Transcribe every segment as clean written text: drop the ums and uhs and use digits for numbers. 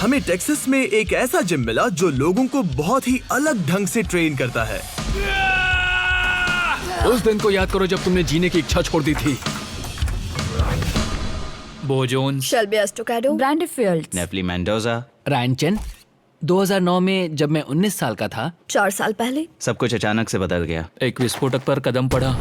हमें टेक्सास में एक ऐसा जिम मिला जो लोगों को बहुत ही अलग ढंग से ट्रेन करता है। उस दिन को याद करो जब तुमने जीने की इच्छा छोड़ दी थी। Bo Jones, Shelby Estocado, Brandy Fields, Nefli Mendoza. Ryan Chen. 2009 में जब मैं 19 साल का था, 4 साल पहले। सब कुछ अचानक से बदल गया। एक विस्फोटक पर कदम पड़ा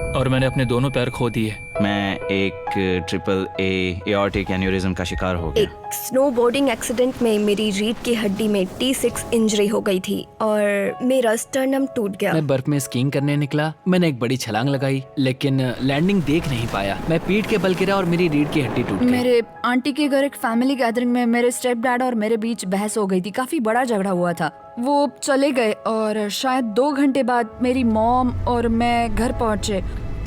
और मैंने अपने दोनों पैर खो दिए। मैं एक ट्रिपल एऑर्टिक एन्यूरिज्म का शिकार हो गया। एक स्नोबोर्डिंग एक्सीडेंट में मेरी रीढ़ की हड्डी में T6 इंजरी हो गई थी और मेरा स्टर्नम टूट गया। मैं बर्फ में स्कीइंग करने निकला। मैंने एक बड़ी छलांग लगाई लेकिन लैंडिंग देख नहीं पाया। मैं पीठ के बल गिरा और मेरी रीढ़ की हड्डी टूट गई। मेरे आंटी के घर एक फैमिली गैदरिंग में मेरे स्टेप डैड और मेरे बीच बहस हो गई थी। काफी बड़ा झगड़ा हुआ था। वो चले गए और शायद 2 घंटे बाद मेरी मॉम और मैं घर पहुंचे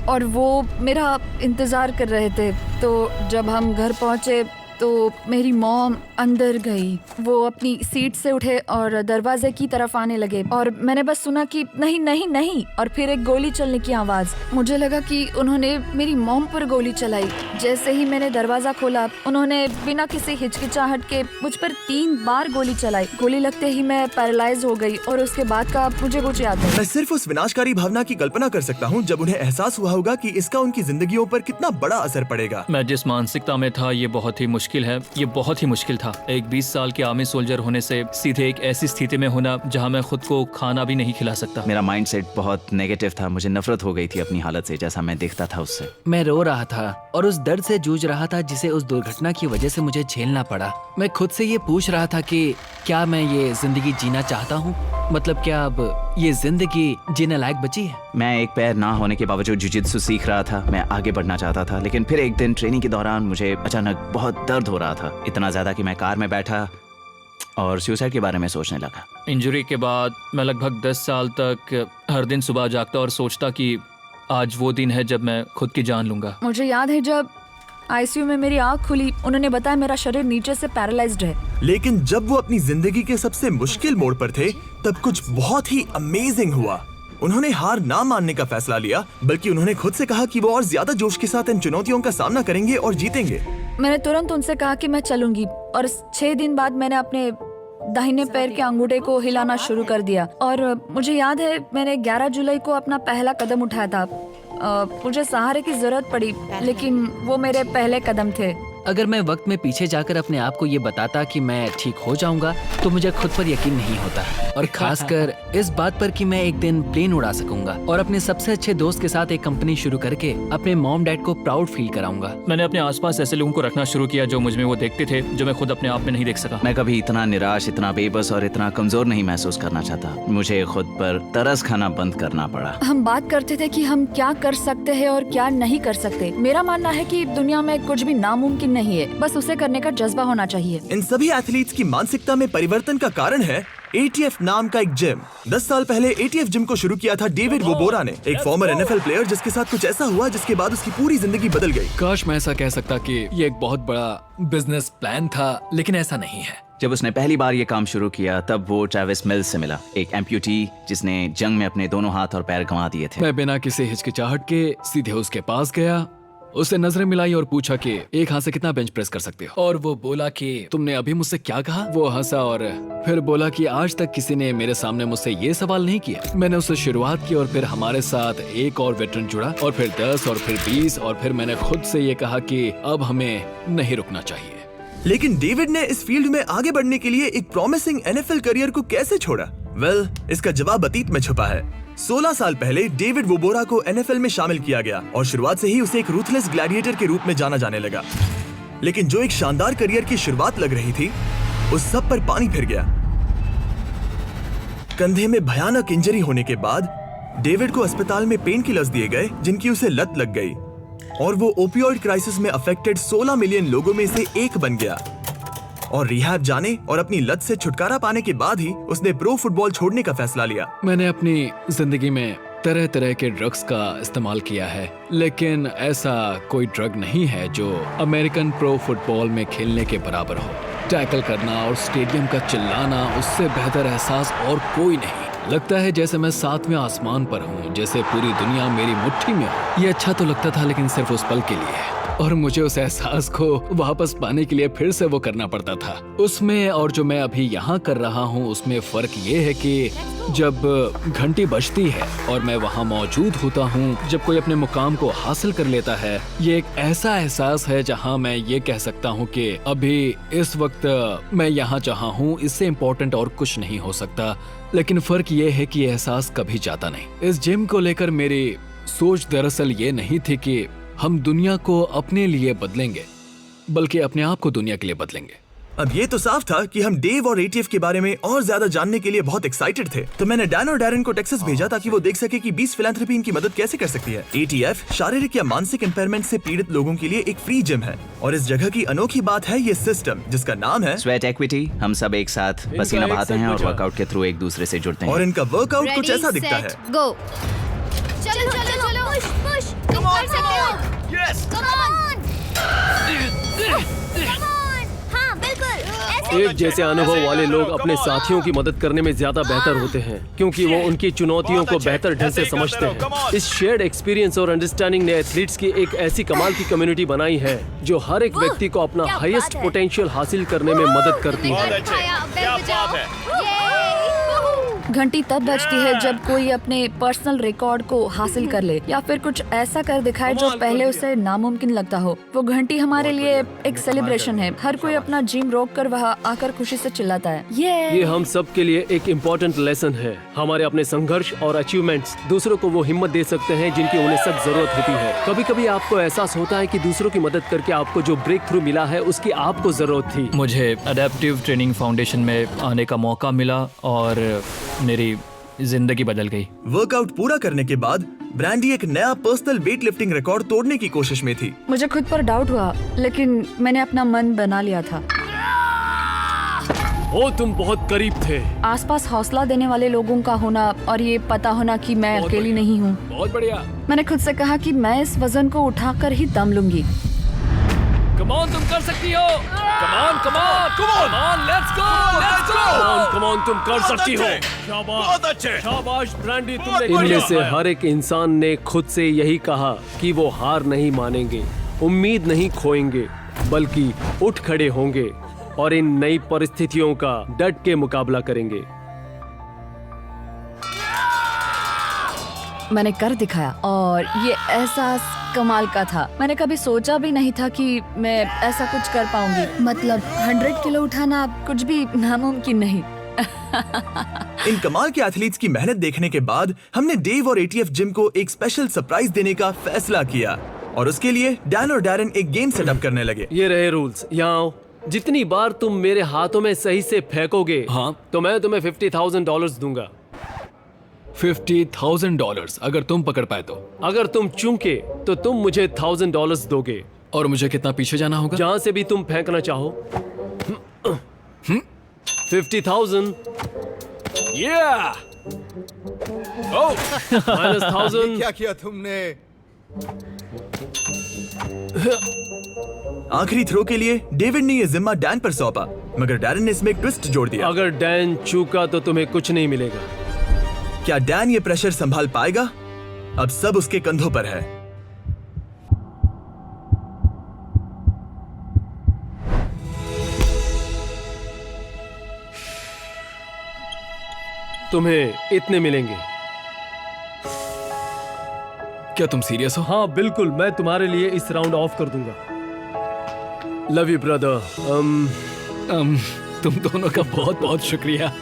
और वो मेरा इंतजार कर रहे थे। तो जब हम घर पहुंचे तो मेरी मॉम अंदर गई। वो अपनी सीट से उठे और दरवाजे की तरफ आने लगे और मैंने बस सुना कि नहीं नहीं नहीं, और फिर एक गोली चलने की आवाज। मुझे लगा कि उन्होंने मेरी मॉम पर गोली चलाई। जैसे ही मैंने दरवाजा खोला, उन्होंने बिना किसी हिचकिचाहट के मुझ पर 3 बार गोली चलाई। गोली लगते ही मैं पैरालाइज हो गई और उसके बाद का मुझे कुछ याद नहीं। मैं सिर्फ उस विनाशकारी भावना की कल्पना कर सकता हूँ जब उन्हें एहसास हुआ होगा कि इसका उनकी जिंदगियों पर कितना बड़ा असर पड़ेगा। मैं जिस मानसिकता में था ये बहुत ही मुश्किल है। ये बहुत ही मुश्किल था। एक 20 साल के आर्मी सोल्जर होने से सीधे एक ऐसी स्थिति में होना जहां मैं खुद को खाना भी नहीं खिला सकता। मेरा माइंडसेट बहुत नेगेटिव था। मुझे नफरत हो गई थी अपनी हालत से, जैसा मैं दिखता था उससे। मैं रो रहा था और उस दर्द से जूझ रहा था जिसे उस दुर्घटना की वजह से मुझे झेलना पड़ा। मैं खुद से ये पूछ रहा था कि क्या मैं ये जिंदगी जीना चाहता हूँ? मतलब क्या अब ये जिंदगी जीने लायक बची है? मैं एक पैर ना होने के बावजूद जुजित्सु सीख रहा था। मैं आगे बढ़ना चाहता था, लेकिन फिर एक दिन ट्रेनिंग के दौरान मुझे अचानक बहुत दर्द हो रहा था। इतना ज्यादा कि मैं कार में बैठा और सुसाइड के बारे में सोचने लगा। इंजरी के बाद मैं लगभग 10 साल तक हर दिन सुबह जागता और सोचता कि आज वो दिन है जब मैं खुद की जान लूंगा। मुझे याद है जब आईसीयू में मेरी आँख खुली, उन्होंने बताया मेरा शरीर नीचे से पैरालाइज्ड है। लेकिन जब वो अपनी जिंदगी के सबसे मुश्किल मोड़ पर थे, तब कुछ बहुत ही अमेजिंग हुआ। उन्होंने हार ना मानने का फैसला लिया, बल्कि उन्होंने खुद से कहा कि वो और ज्यादा जोश के साथ इन चुनौतियों का सामना करेंगे और जीतेंगे। मैंने तुरंत उनसे कहा कि मैं चलूंगी और 6 दिन बाद मैंने अपने दाहिने पैर के अंगूठे को हिलाना शुरू कर दिया। और मुझे याद है मैंने 11 जुलाई को अपना पहला कदम उठाया था। मुझे सहारे की जरूरत पड़ी, लेकिन वो मेरे पहले कदम थे। अगर मैं वक्त में पीछे जाकर अपने आप को ये बताता कि मैं ठीक हो जाऊंगा तो मुझे खुद पर यकीन नहीं होता, और खासकर इस बात पर कि मैं एक दिन प्लेन उड़ा सकूंगा और अपने सबसे अच्छे दोस्त के साथ एक कंपनी शुरू करके अपने मॉम डैड को प्राउड फील कराऊंगा। मैंने अपने आसपास ऐसे लोगों को रखना शुरू किया जो मुझ में वो देखते थे जो मैं खुद अपने आप में नहीं देख सका। मैं कभी इतना निराश, इतना बेबस और इतना कमजोर नहीं महसूस करना चाहता। मुझे खुद पर तरस खाना बंद करना पड़ा। हम बात करते थे कि हम क्या कर सकते हैं और क्या नहीं कर सकते। मेरा मानना है कि दुनिया में कुछ भी नामुमकिन नहीं है, बस उसे करने का जज्बा होना चाहिए। इन सभी एथलीट्स की मानसिकता में परिवर्तन का कारण है ATF नाम का एक जिम। 10 साल पहले ATF जिम को शुरू किया था डेविड वोबोरा ने, एक फॉर्मर NFL प्लेयर जिसके साथ कुछ ऐसा हुआ जिसके बाद उसकी पूरी जिंदगी बदल गई। काश मैं ऐसा कह सकता कि ये एक बहुत बड़ा बिजनेस प्लान था, लेकिन ऐसा नहीं है। जब उसने पहली बार ये काम शुरू किया तब वो ट्रेविस मिल्स से मिला, एक एम्प्यूटी जिसने जंग में अपने दोनों हाथ और पैर गंवा दिए थे। मैं बिना किसी हिचकिचाहट के सीधे उसके पास गया, उससे नजरें मिलाई और पूछा कि एक हाथ से कितना बेंच प्रेस कर सकते हो, और वो बोला कि तुमने अभी मुझसे क्या कहा। वो हंसा और फिर बोला कि आज तक किसी ने मेरे सामने मुझसे ये सवाल नहीं किया। मैंने उससे शुरुआत की और फिर हमारे साथ एक और वेटरन जुड़ा और फिर 10 और फिर 20 और फिर मैंने खुद से ये कहा कि अब हमें नहीं रुकना चाहिए। लेकिन डेविड ने इस फील्ड में आगे बढ़ने के लिए एक प्रॉमिसिंग NFL करियर को कैसे छोड़ा? वेल, इसका जवाब अतीत में छुपा है। 16 साल पहले डेविड वोबोरा को NFL में शामिल किया गया और शुरुआत से ही उसे एक रूथलेस ग्लैडिएटर के रूप में जाना जाने लगा। लेकिन जो एक शानदार करियर की शुरुआत लग रही थी, उस सब पर पानी फिर गया। कंधे में भयानक इंजरी होने के बाद डेविड को अस्पताल में पेन किलर्स दिए गए जिनकी उसे लत लग गई और वो ओपियोइड क्राइसिस में अफेक्टेड 16 मिलियन लोगों में से एक बन गया। और रिहैब जाने और अपनी लत से छुटकारा पाने के बाद ही उसने प्रो फुटबॉल छोड़ने का फैसला लिया। मैंने अपनी जिंदगी में तरह तरह के ड्रग्स का इस्तेमाल किया है, लेकिन ऐसा कोई ड्रग नहीं है जो अमेरिकन प्रो फुटबॉल में खेलने के बराबर हो। टैकल करना और स्टेडियम का चिल्लाना, उससे बेहतर एहसास और कोई नहीं। लगता है जैसे मैं 7वें आसमान पर हूँ, जैसे पूरी दुनिया मेरी मुट्ठी में हो। ये अच्छा तो लगता था, लेकिन सिर्फ उस पल के लिए। और मुझे उस एहसास को वापस पाने के लिए फिर से वो करना पड़ता था। उसमें और जो मैं अभी यहाँ कर रहा हूँ उसमें फर्क ये है कि जब घंटी बजती है और मैं वहाँ मौजूद होता हूँ, जब कोई अपने मुकाम को हासिल कर लेता है, ये एक ऐसा एहसास है जहाँ मैं ये कह सकता हूँ कि अभी इस वक्त मैं यहाँ जहाँ हूँ इससे इम्पोर्टेंट और कुछ नहीं हो सकता। लेकिन फर्क ये है कि ये एहसास कभी जाता नहीं। इस जिम को लेकर मेरी सोच दरअसल ये नहीं थी कि हम दुनिया को अपने लिए बदलेंगे, बल्कि अपने आप को दुनिया के लिए बदलेंगे। अब ये तो साफ था कि हम डेव और एटीएफ के बारे में और ज्यादा जानने के लिए बहुत एक्साइटेड थे, तो मैंने डैन और डैरन को टेक्सास भेजा ताकि वो देख सके कि बीस फिलैंथ्रोपी इनकी मदद कैसे कर सकती है। एटीएफ शारीरिक या मानसिक इम्पेयरमेंट से पीड़ित लोगों के लिए एक फ्री जिम है, और इस जगह की अनोखी बात है ये सिस्टम जिसका नाम है स्वेट एक्विटी। हम सब एक साथ पसीना बहाते हैं और वर्कआउट के थ्रू एक दूसरे से जुड़ते हैं। और इनका वर्कआउट कुछ ऐसा दिखता है। गो। चलो चलो चलो, पुश पुश, तुम कर सकते हो। Yes, come on, come on. हाँ बिल्कुल, एक जैसे अनुभव वाले लोग अपने साथियों की मदद करने में ज्यादा बेहतर होते हैं, क्योंकि वो उनकी चुनौतियों को बेहतर ढंग से समझते हैं। इस शेयर्ड एक्सपीरियंस और अंडरस्टैंडिंग ने एथलीट्स की एक ऐसी कमाल की कम्युनिटी बनाई है जो हर एक व्यक्ति को अपना क्या हाईएस्ट बात है। पोटेंशियल हासिल करने में मदद करती है। क्या बात है। घंटी तब बजती है जब कोई अपने पर्सनल रिकॉर्ड को हासिल कर ले या फिर कुछ ऐसा कर दिखाए जो पहले उसे नामुमकिन लगता हो। वो घंटी हमारे लिए एक सेलिब्रेशन है। हर कोई अपना जिम रोक कर वहाँ आकर खुशी से चिल्लाता है। ये हम सब के लिए एक इम्पोर्टेंट लेसन है। हमारे अपने संघर्ष और अचीवमेंट्स दूसरों को वो हिम्मत दे सकते हैं जिनकी उन्हें सख्त जरूरत होती है। कभी कभी आपको एहसास होता है कि दूसरों की मदद करके आपको जो ब्रेक थ्रू मिला है उसकी आपको जरूरत थी। मुझे अडेप्टिव ट्रेनिंग फाउंडेशन में आने का मौका मिला और मेरी जिंदगी बदल गई। वर्कआउट पूरा करने के बाद ब्रांडी एक नया पर्सनल वेट लिफ्टिंग रिकॉर्ड तोड़ने की कोशिश में थी। मुझे खुद पर डाउट हुआ, लेकिन मैंने अपना मन बना लिया था। ओ, तुम बहुत करीब थे। आसपास हौसला देने वाले लोगों का होना और ये पता होना कि मैं अकेली नहीं हूँ। बहुत बढ़िया। मैंने खुद से कहा कि मैं इस वजन को उठाकर ही दम लूंगी। कम ऑन, तुम कर सकती हो। Come on, come on, come on, let's go, let's go. Come on, तुम कर सकती हो। शाबाश, बहुत अच्छे, शाबाश ब्रांडी, तुमने इनमें से हर एक इंसान ने खुद से यही कहा कि वो हार नहीं मानेंगे, उम्मीद नहीं खोएंगे, बल्कि उठ खड़े होंगे और इन नई परिस्थितियों का डट के मुकाबला करेंगे। मैंने कर दिखाया और ये एहसास कमाल का था। मैंने कभी सोचा भी नहीं था कि मैं ऐसा कुछ कर पाऊंगी। मतलब 100 किलो उठाना कुछ भी नामुमकिन नहीं। इन कमाल के एथलीट्स की मेहनत देखने के बाद हमने डेव और एटीएफ जिम को एक स्पेशल सरप्राइज देने का फैसला किया, और उसके लिए डैन और डैरन एक गेम सेटअप करने लगे। ये रहे रूल्स, यहाँ आओ। जितनी बार तुम मेरे हाथों में सही से फेंकोगे, हाँ, तो मैं तुम्हें $50,000 दूंगा। $50,000 अगर तुम पकड़ पाए तो। अगर तुम चूके तो तुम मुझे $1,000 दोगे। और मुझे कितना पीछे जाना होगा? जहां से भी तुम फेंकना चाहो। 50,000। -1,000। क्या किया तुमने? आखिरी थ्रो के लिए डेविड ने ये जिम्मा डैन पर सौंपा, मगर डैरन ने इसमें एक ट्विस्ट जोड़ दिया। अगर डैन चूका तो तुम्हें कुछ नहीं मिलेगा। क्या डैन ये प्रेशर संभाल पाएगा? अब सब उसके कंधों पर है। तुम्हें इतने मिलेंगे। क्या तुम सीरियस हो? हाँ बिल्कुल, मैं तुम्हारे लिए इस राउंड ऑफ कर दूंगा। Love you brother. तुम दोनों का बहुत बहुत शुक्रिया।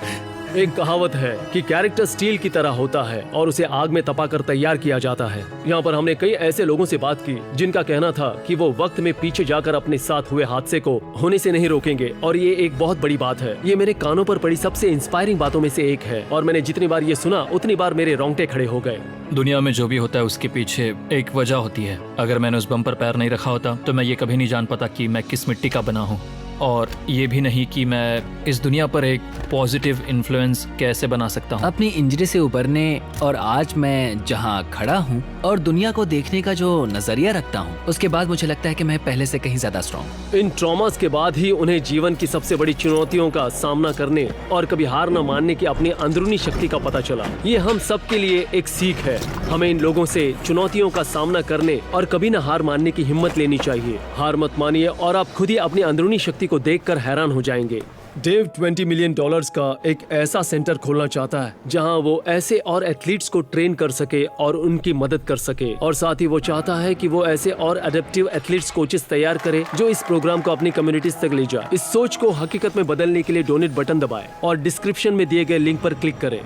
एक कहावत है कि कैरेक्टर स्टील की तरह होता है और उसे आग में तपाकर तैयार किया जाता है। यहाँ पर हमने कई ऐसे लोगों से बात की जिनका कहना था कि वो वक्त में पीछे जाकर अपने साथ हुए हादसे को होने से नहीं रोकेंगे, और ये एक बहुत बड़ी बात है। ये मेरे कानों पर पड़ी सबसे इंस्पायरिंग बातों में से एक है, और मैंने जितनी बार ये सुना उतनी बार मेरे रोंगटे खड़े हो गए। दुनिया में जो भी होता है उसके पीछे एक वजह होती है। अगर मैंने उस बम पर पैर नहीं रखा होता तो मैं ये कभी नहीं जान पाता कि मैं किस मिट्टी का बना हूँ। और ये भी नहीं कि मैं इस दुनिया पर एक पॉजिटिव इन्फ्लुएंस कैसे बना सकता हूँ। अपनी इंजरी से उबरने और आज मैं जहाँ खड़ा हूँ और दुनिया को देखने का जो नजरिया रखता हूँ, उसके बाद मुझे लगता है कि मैं पहले से कहीं ज्यादा स्ट्रॉन्ग। इन ट्रॉमास के बाद ही उन्हें जीवन की सबसे बड़ी चुनौतियों का सामना करने और कभी हार न मानने की अपनी अंदरूनी शक्ति का पता चला। ये हम सब के लिए एक सीख है। हमें इन लोगों से चुनौतियों का सामना करने और कभी न हार मानने की हिम्मत लेनी चाहिए। हार मत मानिए और आप खुद ही अपनी अंदरूनी शक्ति को देखकर हैरान हो जाएंगे। डेव $20 मिलियन का एक ऐसा सेंटर खोलना चाहता है जहां वो ऐसे और एथलीट्स को ट्रेन कर सके और उनकी मदद कर सके, और साथ ही वो चाहता है कि वो ऐसे और एडेप्टिव एथलीट्स कोचेस तैयार करे जो इस प्रोग्राम को अपनी कम्युनिटीज तक ले जाए। इस सोच को हकीकत में बदलने के लिए डोनेट बटन दबाएं और डिस्क्रिप्शन में दिए गए लिंक पर क्लिक करें।